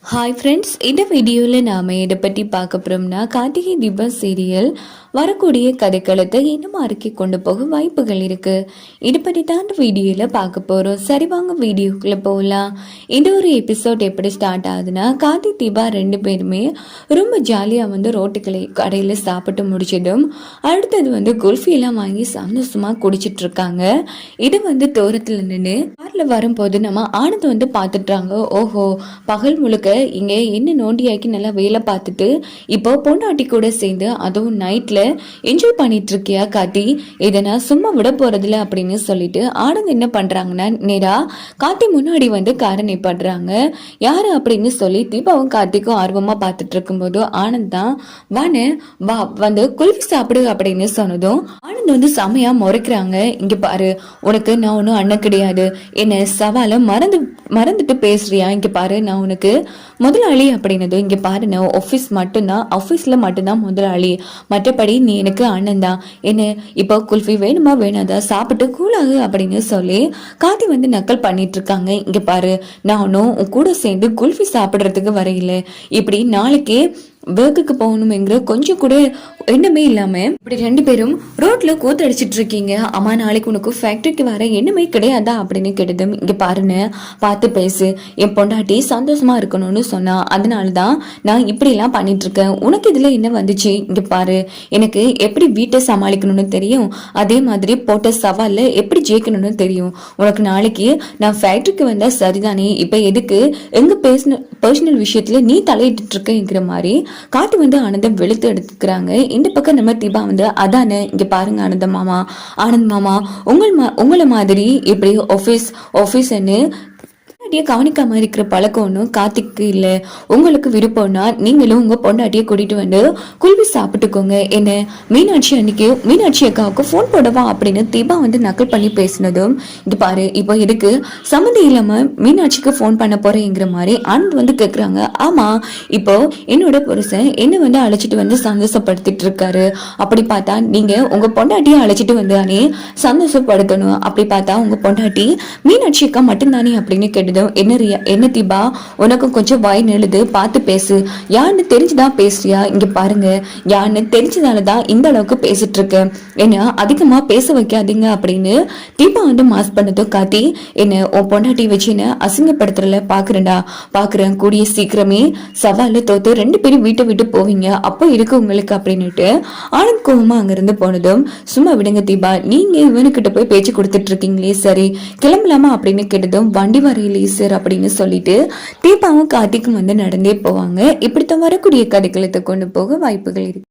Hi friends, இந்த வீடியோவில் நாம் இதை பற்றி பார்க்க போகிறோம்னா கார்த்திகை தீபம் சீரியல் வரக்கூடிய கதைக்களத்தை இன்னும் அறுக்கி கொண்டு போக வாய்ப்புகள் இருக்குது. இதை பற்றி தான் இந்த வீடியோவில் பார்க்க போகிறோம். சரி வாங்க வீடியோக்குள்ளே போகலாம். இந்த ஒரு எபிசோட் எப்படி ஸ்டார்ட் ஆகுதுன்னா, கார்த்திக் தீபா ரெண்டு பேருமே ரொம்ப ஜாலியாக ரோட்டுக்களை கடையில் சாப்பிட்டு முடிச்சதும் அடுத்தது குல்ஃபியெல்லாம் வாங்கி சந்தோஷமாக குடிச்சிட்டு இருக்காங்க. இது தூரத்தில் நின்று காரில் வரும்போது நம்ம ஆனந்த் பார்த்துட்றாங்க. ஓஹோ, பகல் முழுக்க இங்கே என்ன நோண்டியாக்கி நல்லா வேலை பார்த்துட்டு இப்போ பொண்டாட்டி கூட சேர்ந்து அதுவும் நைட்ல என்ஜாய் பண்ணிட்டு இருக்கியா கார்த்தி, இதை நான் சும்மா விட போறதில்ல அப்படின்னு சொல்லிட்டு ஆனந்த் என்ன பண்றாங்கன்னா நேரா கார்த்தி முன்னாடி காரை நிப்பாடுறாங்க. யாரு அப்படின்னு சொல்லி தீபாவும் கார்த்திக்கும் ஆர்வமா பார்த்துட்டு இருக்கும்போது ஆனந்த் தான் வானு வா குல்ஃபி சாப்பிடு அப்படின்னு சொன்னதும் ஆனந்த் செமையா முறைக்கிறாங்க. இங்க பாரு, உனக்கு நான் ஒன்னும் அண்ணன் கிடையாது, என்ன சவால மறந்துட்டு பேசுறியா? இங்க பாரு, நான் உனக்கு முதலாளி அப்படின்னது. இங்க பாரு, நான் ஆஃபீஸ்ல மட்டும்தான் முதலாளி, மற்றபடி நீ எனக்கு அண்ணன் தான். என்ன இப்போ குல்ஃபி வேணுமா வேணாதா, சாப்பிட்டு கூலாகு அப்படின்னு சொல்லி கார்த்தி நக்கல் பண்ணிட்டு இருக்காங்க. இங்க பாரு, நான் ஒன்னும் உன் கூட சேர்ந்து குல்ஃபி சாப்பிடுறதுக்கு வரையில, இப்படி நாளைக்கே ஒர்க்குக்கு போகணுங்கிற கொஞ்சம் கூட எண்ணமே இல்லாம இப்படி ரெண்டு பேரும் ரோட்ல கூத்தடிச்சிட்டு இருக்கீங்க. அம்மா, நாளைக்கு உனக்கு ஃபேக்டரிக்கு வர எண்ணமே கிடையாதா அப்படின்னு கேட்டதும் இங்க பாருன்னு பார்த்து பேசு, என் பொண்டாட்டி சந்தோஷமா இருக்கணும்னு சொன்னா, அதனாலதான் நான் இப்படி எல்லாம் பண்ணிட்டு இருக்கேன். உனக்கு இதுல என்ன வந்துச்சு? இங்க பாரு, எனக்கு எப்படி வீட்டை சமாளிக்கணும்னு தெரியும், அதே மாதிரி போட்ட சவால்ல எப்படி ஜெயிக்கணும்னு தெரியும். உனக்கு நாளைக்கு நான் ஃபேக்டரிக்கு வந்தா சரிதானே, இப்ப எதுக்கு எங்க பர்சனல் விஷயத்துல நீ தலையிட்டு இருக்கங்கிற மாதிரி காட்டு ஆனந்தம் வெளுத்து எடுத்துக்கிறாங்க. இந்த பக்கம் நம்ம தீபா அதானே, இங்க பாருங்க ஆனந்த் மாமா உங்களை மாதிரி இப்படி ஆபீஸ்ன்னு கவனிக்காம இருக்கிற பழக்கம் ஒன்றும் கார்த்திக்கு இல்ல. உங்களுக்கு விருப்பம்னா நீங்களும் உங்க பொண்டாட்டியை கூட்டிட்டு குல்வி சாப்பிட்டுக்கோங்க. என்ன மீனாட்சி அக்காவுக்கு போன் போடவா அப்படின்னு தீபா நக்கல் பண்ணி பேசினதும் இது பாரு, இப்போ எதுக்கு சம்மந்தி இல்லாம மீனாட்சிக்கு போன் பண்ண போறேங்கிற மாதிரி ஆனந்த் கேக்குறாங்க. ஆமா, இப்போ என்னோட புருஷன் என்ன அழைச்சிட்டு சந்தோஷப்படுத்திட்டு இருக்காரு. அப்படி பார்த்தா நீங்க உங்க பொண்டாட்டியை அழைச்சிட்டு வந்தானே சந்தோஷப்படுத்தணும். அப்படி பார்த்தா உங்க பொண்டாட்டி மீனாட்சி அக்கா மட்டும்தானே அப்படின்னு கேட்டது. என்ன தீபா, உனக்கும் கொஞ்சம் வாய் நெழுது, பார்த்து பேசு. யாருன்னு தெரிஞ்சுதான் பேசுறியா? இங்க பாருங்க, யாருன்னு தெரிஞ்சதாலதான் இந்த அளவுக்கு பேசிட்டு இருக்கேன். என்ன அதிகமா பேச வைக்காதீங்க அப்படின்னு தீபா மாஸ் பண்ணதும் காத்தி, என்ன உன் பொண்டாட்டி வச்சு என்ன அசிங்கப்படுத்துறல பாக்குறேன். கூடிய சீக்கிரமே சவால தோத்து ரெண்டு பேரும் வீட்டை விட்டு போவீங்க, அப்போ இருக்கு உங்களுக்கு அப்படின்னுட்டு ஆனந்த் கோவமா அங்கிருந்து போனதும் சும்மா விடுங்க தீபா, நீங்க இவனுக்கிட்ட போய் பேச்சு கொடுத்துட்டு இருக்கீங்களே, சரி கிளம்பலாமா அப்படின்னு கேட்டதும் வண்டி வரையிலே சார் அப்படின்னு சொல்லிட்டு தீபாவும் கார்த்திக்கும் நடந்தே போவாங்க. இப்படித்தான் வரக்கூடிய கதைக்களத்தை கொண்டு போக வாய்ப்புகள் இருக்கு.